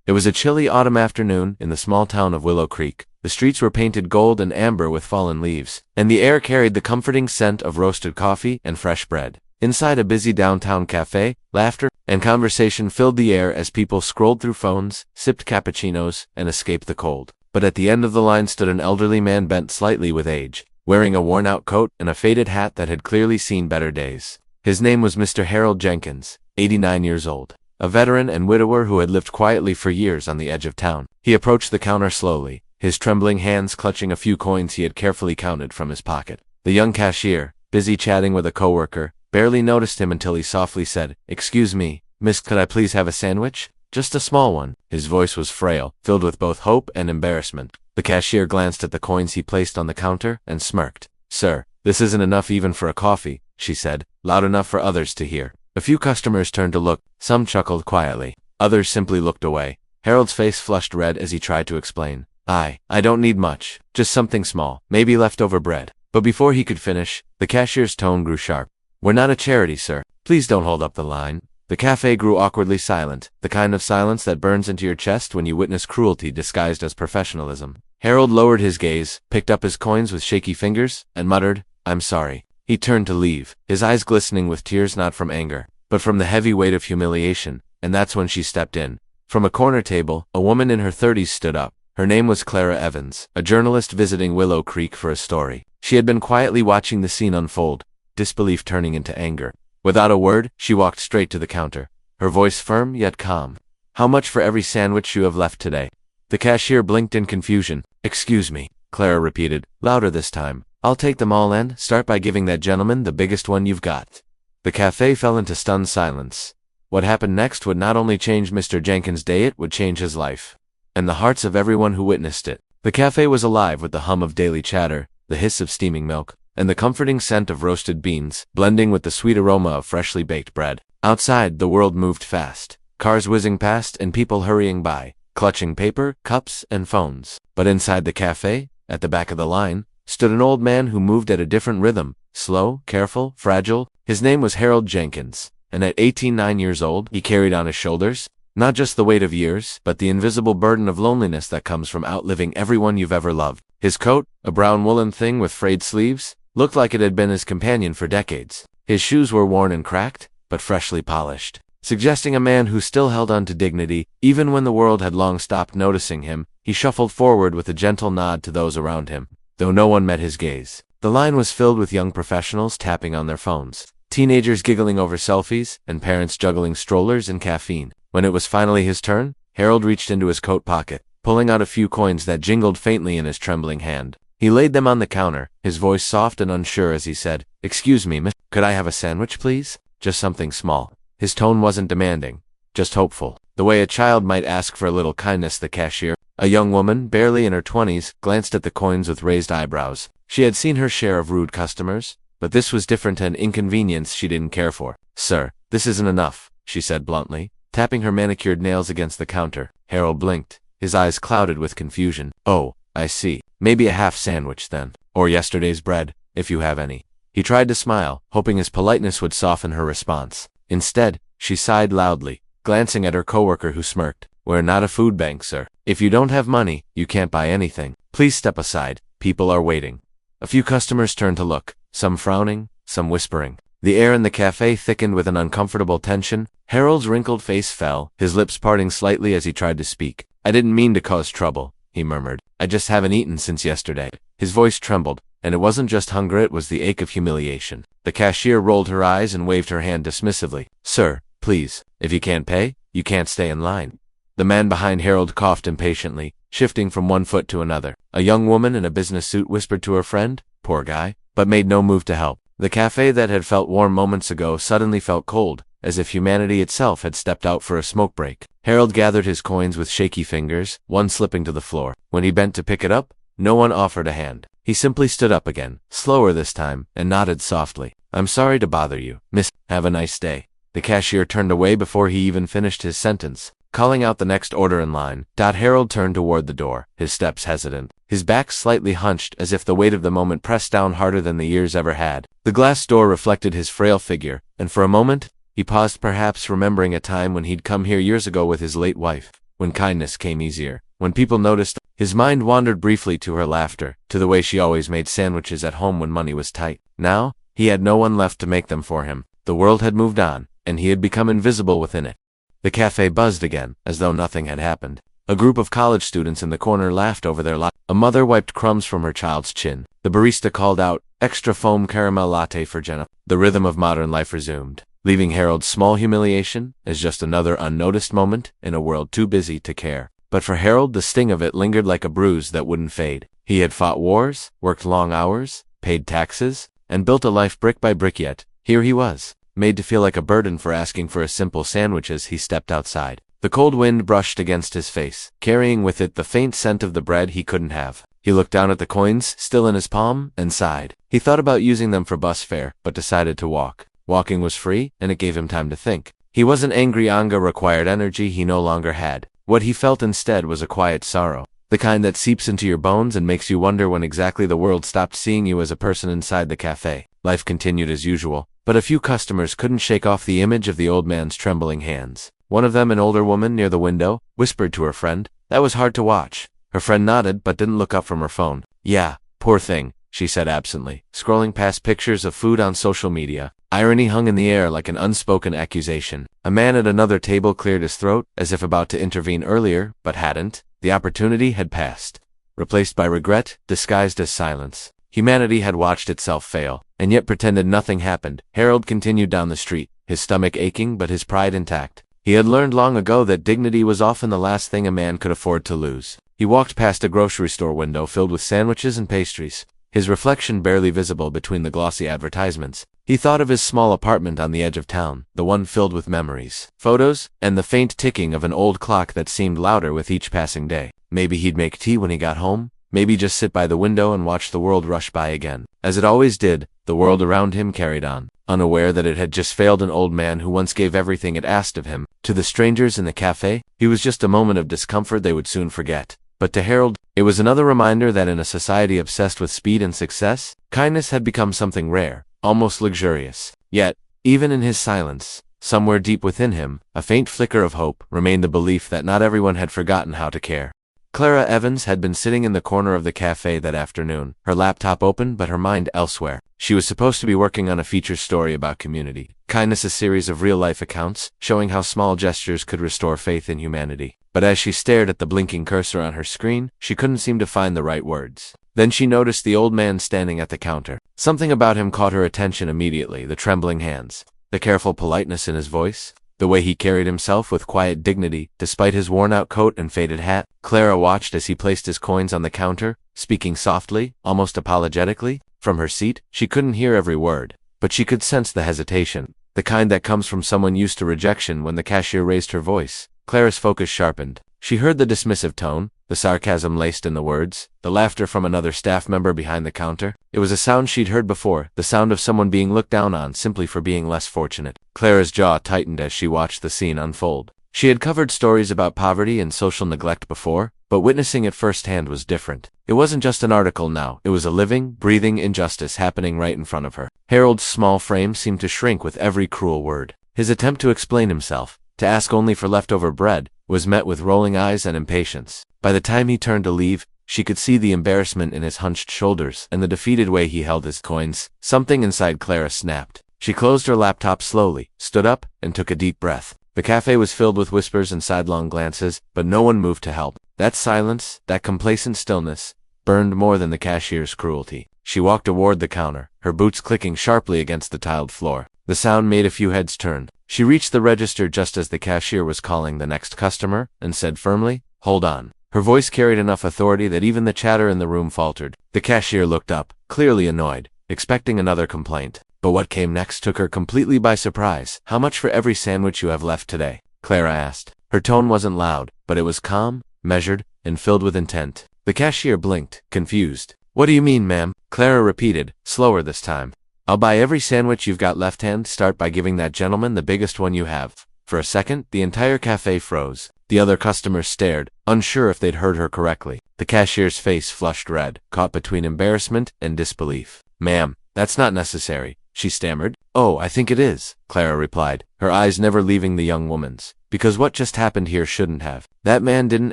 It was a chilly autumn afternoon in the small town of Willow Creek. The streets were painted gold and amber with fallen leaves, and the air carried the comforting scent of roasted coffee and fresh bread. Inside a busy downtown cafe, laughter and conversation filled the air as people scrolled through phones, sipped cappuccinos, and escaped the cold. But at the end of the line stood an elderly man bent slightly with age, wearing a worn-out coat and a faded hat that had clearly seen better days. His name was Mr. Harold Jenkins, 89 years old, a veteran and widower who had lived quietly for years on the edge of town. He approached the counter slowly, his trembling hands clutching a few coins he had carefully counted from his pocket. The young cashier, busy chatting with a coworker, barely noticed him until he softly said, "Excuse me, miss, could I please have a sandwich? Just a small one." His voice was frail, filled with both hope and embarrassment. The cashier glanced at the coins he placed on the counter and smirked. "Sir, this isn't enough even for a coffee," she said, loud enough for others to hear. A few customers turned to look, some chuckled quietly, others simply looked away. Harold's face flushed red as he tried to explain. I don't need much, just something small, maybe leftover bread." But before he could finish, the cashier's tone grew sharp. "We're not a charity, sir. Please don't hold up the line." The cafe grew awkwardly silent, the kind of silence that burns into your chest when you witness cruelty disguised as professionalism. Harold lowered his gaze, picked up his coins with shaky fingers, and muttered, "I'm sorry." He turned to leave, his eyes glistening with tears not from anger, but from the heavy weight of humiliation, and that's when she stepped in. From a corner table, a woman in her 30s stood up. Her name was Clara Evans, a journalist visiting Willow Creek for a story. She had been quietly watching the scene unfold, disbelief turning into anger. Without a word, she walked straight to the counter, her voice firm yet calm. "How much for every sandwich you have left today?" The cashier blinked in confusion. "Excuse me," Clara repeated, louder this time. "I'll take them all and start by giving that gentleman the biggest one you've got." The cafe fell into stunned silence. What happened next would not only change Mr. Jenkins' day, it would change his life, and the hearts of everyone who witnessed it. The cafe was alive with the hum of daily chatter, the hiss of steaming milk, and the comforting scent of roasted beans, blending with the sweet aroma of freshly baked bread. Outside, the world moved fast, cars whizzing past and people hurrying by, clutching paper, cups, and phones. But inside the cafe, at the back of the line, stood an old man who moved at a different rhythm, slow, careful, fragile. His name was Harold Jenkins, and at 89 years old, he carried on his shoulders not just the weight of years, but the invisible burden of loneliness that comes from outliving everyone you've ever loved. His coat, a brown woolen thing with frayed sleeves, looked like it had been his companion for decades. His shoes were worn and cracked, but freshly polished, suggesting a man who still held on to dignity, even when the world had long stopped noticing him. He shuffled forward with a gentle nod to those around him, though no one met his gaze. The line was filled with young professionals tapping on their phones, teenagers giggling over selfies, and parents juggling strollers and caffeine. When it was finally his turn, Harold reached into his coat pocket, pulling out a few coins that jingled faintly in his trembling hand. He laid them on the counter, his voice soft and unsure as he said, "Excuse me, miss, could I have a sandwich, please? Just something small." His tone wasn't demanding, just hopeful, the way a child might ask for a little kindness. The cashier, a young woman, barely in her 20s, glanced at the coins with raised eyebrows. She had seen her share of rude customers, but this was different, an inconvenience she didn't care for. "Sir, this isn't enough," she said bluntly, tapping her manicured nails against the counter. Harold blinked, his eyes clouded with confusion. "Oh, I see. Maybe a half sandwich then. Or yesterday's bread, if you have any." He tried to smile, hoping his politeness would soften her response. Instead, she sighed loudly, glancing at her coworker who smirked. "We're not a food bank, sir. If you don't have money, you can't buy anything. Please step aside. People are waiting." A few customers turned to look, some frowning, some whispering. The air in the cafe thickened with an uncomfortable tension. Harold's wrinkled face fell, his lips parting slightly as he tried to speak. "I didn't mean to cause trouble," he murmured. "I just haven't eaten since yesterday." His voice trembled, and it wasn't just hunger, it was the ache of humiliation. The cashier rolled her eyes and waved her hand dismissively. "Sir, please, if you can't pay, you can't stay in line." The man behind Harold coughed impatiently, shifting from one foot to another. A young woman in a business suit whispered to her friend, "Poor guy," but made no move to help. The cafe that had felt warm moments ago suddenly felt cold, as if humanity itself had stepped out for a smoke break. Harold gathered his coins with shaky fingers, one slipping to the floor. When he bent to pick it up, no one offered a hand. He simply stood up again, slower this time, and nodded softly. "I'm sorry to bother you, miss. Have a nice day." The cashier turned away before he even finished his sentence, calling out the next order in line. Harold turned toward the door, his steps hesitant, his back slightly hunched as if the weight of the moment pressed down harder than the years ever had. The glass door reflected his frail figure, and for a moment, he paused, perhaps remembering a time when he'd come here years ago with his late wife. when kindness came easier, when people noticed. His mind wandered briefly to her laughter, to the way she always made sandwiches at home when money was tight. Now, he had no one left to make them for him. The world had moved on, and he had become invisible within it. The cafe buzzed again, as though nothing had happened. A group of college students in the corner laughed over their lot. A mother wiped crumbs from her child's chin. The barista called out, "Extra foam caramel latte for Jenna." The rhythm of modern life resumed, leaving Harold's small humiliation as just another unnoticed moment in a world too busy to care. But for Harold, the sting of it lingered like a bruise that wouldn't fade. He had fought wars, worked long hours, paid taxes, and built a life brick by brick, yet here he was, made to feel like a burden for asking for a simple sandwich as he stepped outside. The cold wind brushed against his face, carrying with it the faint scent of the bread he couldn't have. He looked down at the coins still in his palm and sighed. He thought about using them for bus fare, but decided to walk. Walking was free, and it gave him time to think. He wasn't angry. Anger required energy he no longer had. What he felt instead was a quiet sorrow, the kind that seeps into your bones and makes you wonder when exactly the world stopped seeing you as a person inside the cafe. Life continued as usual, but a few customers couldn't shake off the image of the old man's trembling hands. One of them, an older woman near the window, whispered to her friend. That was hard to watch. Her friend nodded but didn't look up from her phone. "Yeah, poor thing," she said absently, scrolling past pictures of food on social media. Irony hung in the air like an unspoken accusation. A man at another table cleared his throat, as if about to intervene earlier, but hadn't. The opportunity had passed, replaced by regret, disguised as silence. Humanity had watched itself fail, and yet pretended nothing happened. Harold continued down the street, his stomach aching but his pride intact. He had learned long ago that dignity was often the last thing a man could afford to lose. He walked past a grocery store window filled with sandwiches and pastries, his reflection barely visible between the glossy advertisements. He thought of his small apartment on the edge of town, the one filled with memories, photos, and the faint ticking of an old clock that seemed louder with each passing day. Maybe he'd make tea when he got home, maybe just sit by the window and watch the world rush by again. As it always did, the world around him carried on, unaware that it had just failed an old man who once gave everything it asked of him. To the strangers in the cafe, he was just a moment of discomfort they would soon forget. But to Harold, it was another reminder that in a society obsessed with speed and success, kindness had become something rare, almost luxurious. Yet, even in his silence, somewhere deep within him, a faint flicker of hope remained, the belief that not everyone had forgotten how to care. Clara Evans had been sitting in the corner of the cafe that afternoon, her laptop open but her mind elsewhere. She was supposed to be working on a feature story about community kindness, a series of real-life accounts showing how small gestures could restore faith in humanity. But as she stared at the blinking cursor on her screen, she couldn't seem to find the right words. Then she noticed the old man standing at the counter. Something about him caught her attention immediately: the trembling hands, the careful politeness in his voice, the way he carried himself with quiet dignity, despite his worn-out coat and faded hat. Clara watched as he placed his coins on the counter, speaking softly, almost apologetically. From her seat, she couldn't hear every word, but she could sense the hesitation, the kind that comes from someone used to rejection. When the cashier raised her voice, Clara's focus sharpened. She heard the dismissive tone, the sarcasm laced in the words, the laughter from another staff member behind the counter. It was a sound she'd heard before, the sound of someone being looked down on simply for being less fortunate. Clara's jaw tightened as she watched the scene unfold. She had covered stories about poverty and social neglect before, but witnessing it firsthand was different. It wasn't just an article now, it was a living, breathing injustice happening right in front of her. Harold's small frame seemed to shrink with every cruel word. His attempt to explain himself, to ask only for leftover bread, was met with rolling eyes and impatience. By the time he turned to leave, she could see the embarrassment in his hunched shoulders and the defeated way he held his coins. Something inside Clara snapped. She closed her laptop slowly, stood up, and took a deep breath. The cafe was filled with whispers and sidelong glances, but no one moved to help. That silence, that complacent stillness, burned more than the cashier's cruelty. She walked toward the counter, her boots clicking sharply against the tiled floor. The sound made a few heads turn. She reached the register just as the cashier was calling the next customer, and said firmly, "Hold on." Her voice carried enough authority that even the chatter in the room faltered. The cashier looked up, clearly annoyed, expecting another complaint. But what came next took her completely by surprise. "How much for every sandwich you have left today?" Clara asked. Her tone wasn't loud, but it was calm, measured, and filled with intent. The cashier blinked, confused. "What do you mean, ma'am?" Clara repeated, slower this time. "I'll buy every sandwich you've got left, and start by giving that gentleman the biggest one you have." For a second, the entire cafe froze. The other customers stared, unsure if they'd heard her correctly. The cashier's face flushed red, caught between embarrassment and disbelief. "Ma'am, that's not necessary," she stammered. "Oh, I think it is," Clara replied, her eyes never leaving the young woman's. "Because what just happened here shouldn't have. That man didn't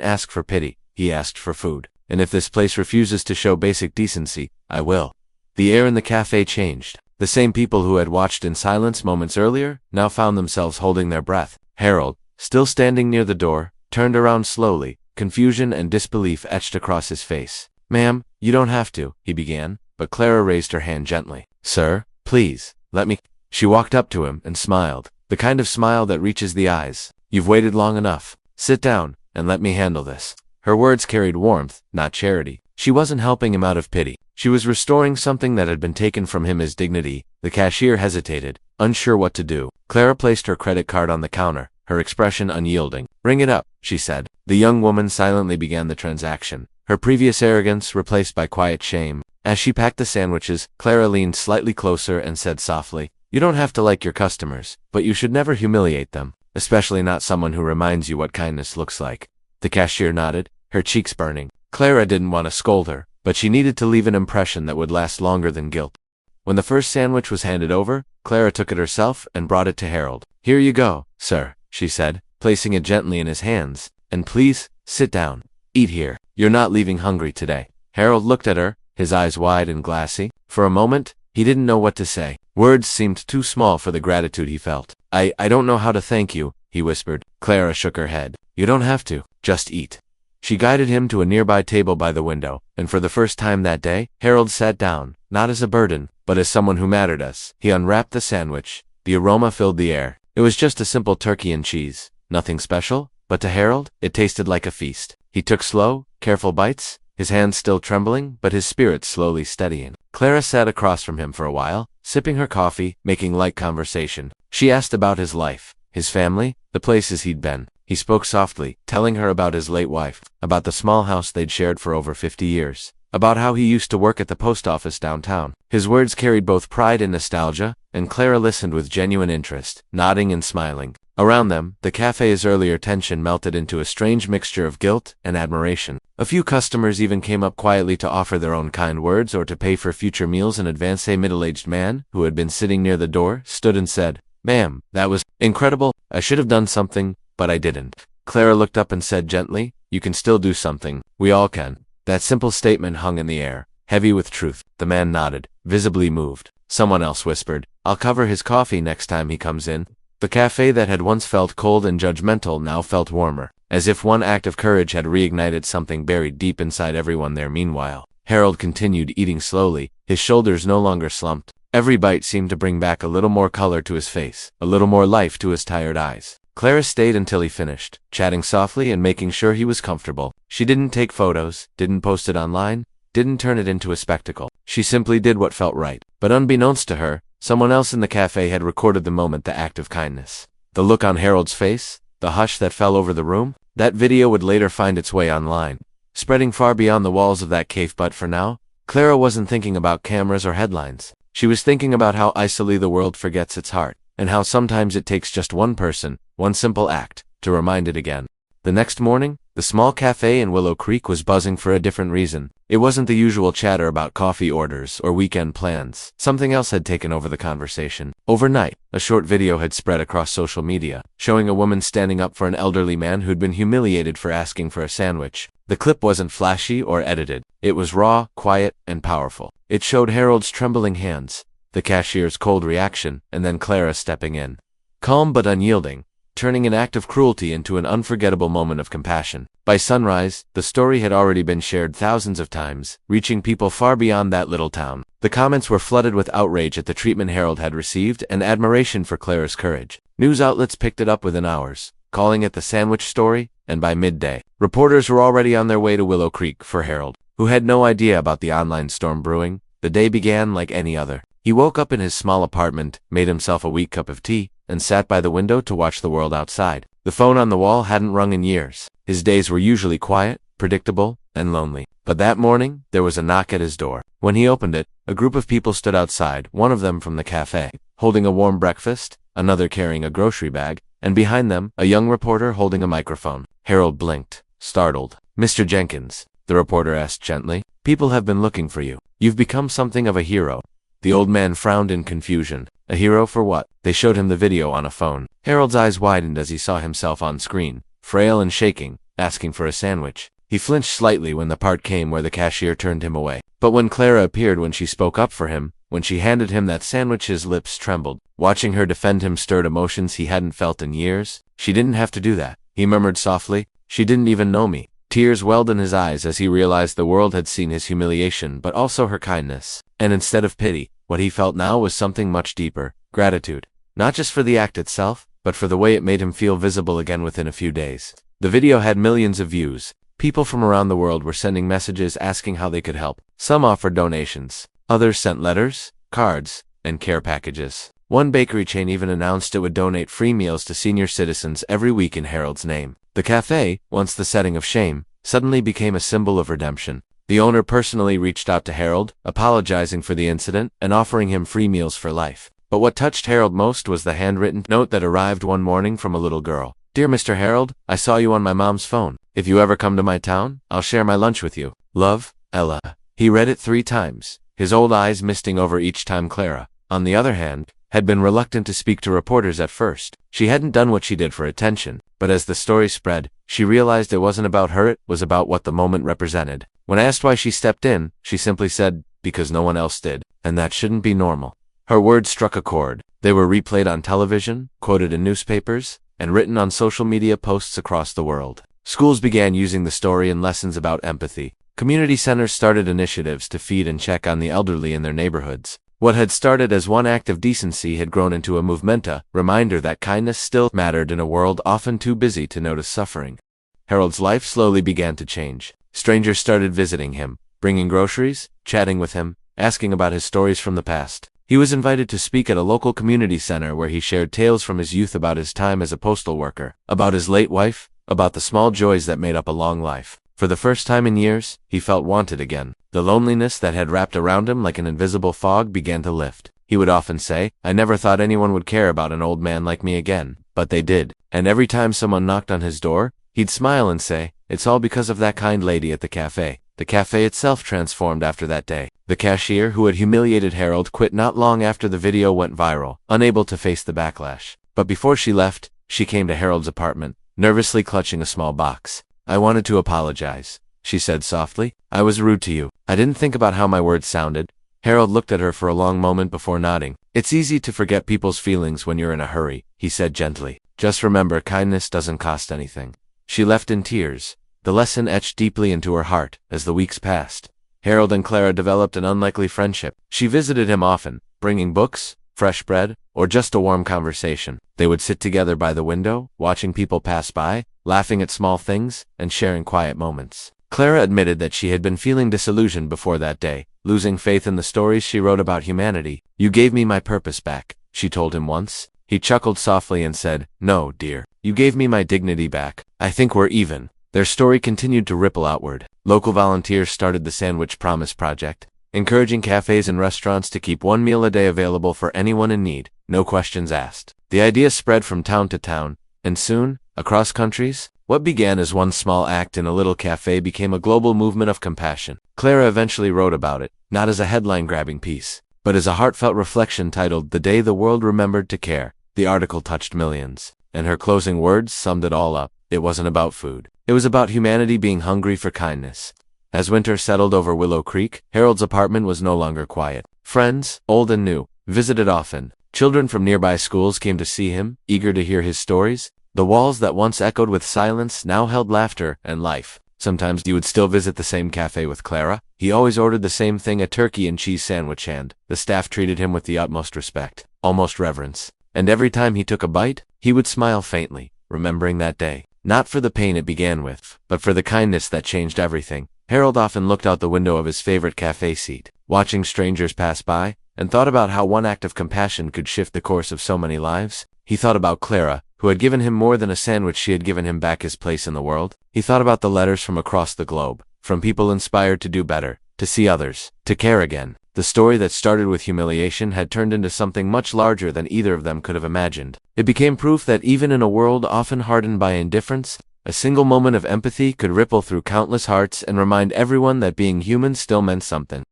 ask for pity, he asked for food. And if this place refuses to show basic decency, I will." The air in the cafe changed. The same people who had watched in silence moments earlier now found themselves holding their breath. Harold, still standing near the door, turned around slowly, confusion and disbelief etched across his face. "Ma'am, you don't have to," he began, but Clara raised her hand gently. "Sir, please, let me." She walked up to him and smiled, the kind of smile that reaches the eyes. "You've waited long enough. Sit down, and let me handle this." Her words carried warmth, not charity. She wasn't helping him out of pity. She was restoring something that had been taken from him, his dignity. The cashier hesitated, unsure what to do. Clara placed her credit card on the counter, her expression unyielding. "Ring it up," she said. The young woman silently began the transaction, her previous arrogance replaced by quiet shame. As she packed the sandwiches, Clara leaned slightly closer and said softly, "You don't have to like your customers, but you should never humiliate them, especially not someone who reminds you what kindness looks like." The cashier nodded, her cheeks burning. Clara didn't want to scold her, but she needed to leave an impression that would last longer than guilt. When the first sandwich was handed over, Clara took it herself and brought it to Harold. "Here you go, sir," she said, placing it gently in his hands. "And please, sit down. Eat here. You're not leaving hungry today." Harold looked at her, his eyes wide and glassy. For a moment, he didn't know what to say. Words seemed too small for the gratitude he felt. I don't know how to thank you," he whispered. Clara shook her head. "You don't have to. Just eat." She guided him to a nearby table by the window, and for the first time that day, Harold sat down, not as a burden, but as someone who mattered us. He unwrapped the sandwich. The aroma filled the air. It was just a simple turkey and cheese. Nothing special, but to Harold, it tasted like a feast. He took slow, careful bites, his hands still trembling, but his spirits slowly steadying. Clara sat across from him for a while, sipping her coffee, making light conversation. She asked about his life, his family, the places he'd been. He spoke softly, telling her about his late wife, about the small house they'd shared for over 50 years, about how he used to work at the post office downtown. His words carried both pride and nostalgia, and Clara listened with genuine interest, nodding and smiling. Around them, the cafe's earlier tension melted into a strange mixture of guilt and admiration. A few customers even came up quietly to offer their own kind words or to pay for future meals in advance. A middle-aged man, who had been sitting near the door, stood and said, "Ma'am, that was incredible. I should have done something, but I didn't." Clara looked up and said gently, "You can still do something. We all can." That simple statement hung in the air, heavy with truth. The man nodded, visibly moved. Someone else whispered, "I'll cover his coffee next time he comes in." The cafe that had once felt cold and judgmental now felt warmer, as if one act of courage had reignited something buried deep inside everyone there. Meanwhile, Harold continued eating slowly, his shoulders no longer slumped. Every bite seemed to bring back a little more color to his face, a little more life to his tired eyes. Clara stayed until he finished, chatting softly and making sure he was comfortable. She didn't take photos, didn't post it online, didn't turn it into a spectacle. She simply did what felt right. But unbeknownst to her, someone else in the cafe had recorded the moment, the act of kindness. The look on Harold's face, the hush that fell over the room, that video would later find its way online, spreading far beyond the walls of that cave. But for now, Clara wasn't thinking about cameras or headlines. She was thinking about how easily the world forgets its heart, and how sometimes it takes just one person, one simple act, to remind it again. The next morning, the small cafe in Willow Creek was buzzing for a different reason. It wasn't the usual chatter about coffee orders or weekend plans. Something else had taken over the conversation. Overnight, a short video had spread across social media, showing a woman standing up for an elderly man who'd been humiliated for asking for a sandwich. The clip wasn't flashy or edited. It was raw, quiet, and powerful. It showed Harold's trembling hands, the cashier's cold reaction, and then Clara stepping in. Calm but unyielding, turning an act of cruelty into an unforgettable moment of compassion. By sunrise, the story had already been shared thousands of times, reaching people far beyond that little town. The comments were flooded with outrage at the treatment Harold had received and admiration for Clara's courage. News outlets picked it up within hours, calling it the sandwich story, and by midday, reporters were already on their way to Willow Creek. For Harold, who had no idea about the online storm brewing, the day began like any other. He woke up in his small apartment, made himself a weak cup of tea, and sat by the window to watch the world outside. The phone on the wall hadn't rung in years. His days were usually quiet, predictable, and lonely. But that morning, there was a knock at his door. When he opened it, a group of people stood outside, one of them from the cafe, holding a warm breakfast, another carrying a grocery bag, and behind them, a young reporter holding a microphone. Harold blinked, startled. "Mr. Jenkins," the reporter asked gently, "people have been looking for you. You've become something of a hero." The old man frowned in confusion. A hero for what? They showed him the video on a phone. Harold's eyes widened as he saw himself on screen, frail and shaking, asking for a sandwich. He flinched slightly when the part came where the cashier turned him away. But when Clara appeared, when she spoke up for him, when she handed him that sandwich, his lips trembled. Watching her defend him stirred emotions he hadn't felt in years. She didn't have to do that, he murmured softly. She didn't even know me. Tears welled in his eyes as he realized the world had seen his humiliation, but also her kindness. And instead of pity, what he felt now was something much deeper, gratitude. Not just for the act itself, but for the way it made him feel visible again within a few days. The video had millions of views. People from around the world were sending messages asking how they could help. Some offered donations. Others sent letters, cards, and care packages. One bakery chain even announced it would donate free meals to senior citizens every week in Harold's name. The cafe, once the setting of shame, suddenly became a symbol of redemption. The owner personally reached out to Harold, apologizing for the incident and offering him free meals for life. But what touched Harold most was the handwritten note that arrived one morning from a little girl. "Dear Mr. Harold, I saw you on my mom's phone. If you ever come to my town, I'll share my lunch with you. Love, Ella." He read it 3 times, his old eyes misting over each time. Clara, on the other hand, had been reluctant to speak to reporters at first. She hadn't done what she did for attention, but as the story spread, she realized it wasn't about her, it was about what the moment represented. When asked why she stepped in, she simply said, "Because no one else did, and that shouldn't be normal." Her words struck a chord. They were replayed on television, quoted in newspapers, and written on social media posts across the world. Schools began using the story in lessons about empathy. Community centers started initiatives to feed and check on the elderly in their neighborhoods. What had started as one act of decency had grown into a movement, a reminder that kindness still mattered in a world often too busy to notice suffering. Harold's life slowly began to change. Strangers started visiting him, bringing groceries, chatting with him, asking about his stories from the past. He was invited to speak at a local community center where he shared tales from his youth about his time as a postal worker, about his late wife, about the small joys that made up a long life. For the first time in years, he felt wanted again. The loneliness that had wrapped around him like an invisible fog began to lift. He would often say, "I never thought anyone would care about an old man like me again." But they did. And every time someone knocked on his door, he'd smile and say, "It's all because of that kind lady at the cafe." The cafe itself transformed after that day. The cashier who had humiliated Harold quit not long after the video went viral, unable to face the backlash. But before she left, she came to Harold's apartment, nervously clutching a small box. "I wanted to apologize," she said softly. "I was rude to you. I didn't think about how my words sounded." Harold looked at her for a long moment before nodding. "It's easy to forget people's feelings when you're in a hurry," he said gently. "Just remember, kindness doesn't cost anything." She left in tears. The lesson etched deeply into her heart as the weeks passed. Harold and Clara developed an unlikely friendship. She visited him often, bringing books, fresh bread, or just a warm conversation. They would sit together by the window, watching people pass by, laughing at small things, and sharing quiet moments. Clara admitted that she had been feeling disillusioned before that day, losing faith in the stories she wrote about humanity. "You gave me my purpose back," she told him once. He chuckled softly and said, "No, dear. You gave me my dignity back. I think we're even." Their story continued to ripple outward. Local volunteers started the Sandwich Promise Project, encouraging cafes and restaurants to keep one meal a day available for anyone in need, no questions asked. The idea spread from town to town, and soon, across countries, what began as one small act in a little cafe became a global movement of compassion. Clara eventually wrote about it, not as a headline-grabbing piece, but as a heartfelt reflection titled "The Day the World Remembered to Care." The article touched millions, and her closing words summed it all up. It wasn't about food. It was about humanity being hungry for kindness. As winter settled over Willow Creek, Harold's apartment was no longer quiet. Friends, old and new, visited often. Children from nearby schools came to see him, eager to hear his stories. The walls that once echoed with silence now held laughter and life. Sometimes he would still visit the same cafe with Clara. He always ordered the same thing, a turkey and cheese sandwich, and the staff treated him with the utmost respect, almost reverence. And every time he took a bite, he would smile faintly, remembering that day. Not for the pain it began with, but for the kindness that changed everything. Harold often looked out the window of his favorite cafe seat, watching strangers pass by, and thought about how one act of compassion could shift the course of so many lives. He thought about Clara, who had given him more than a sandwich. She had given him back his place in the world. He thought about the letters from across the globe, from people inspired to do better, to see others, to care again. The story that started with humiliation had turned into something much larger than either of them could have imagined. It became proof that even in a world often hardened by indifference, a single moment of empathy could ripple through countless hearts and remind everyone that being human still meant something.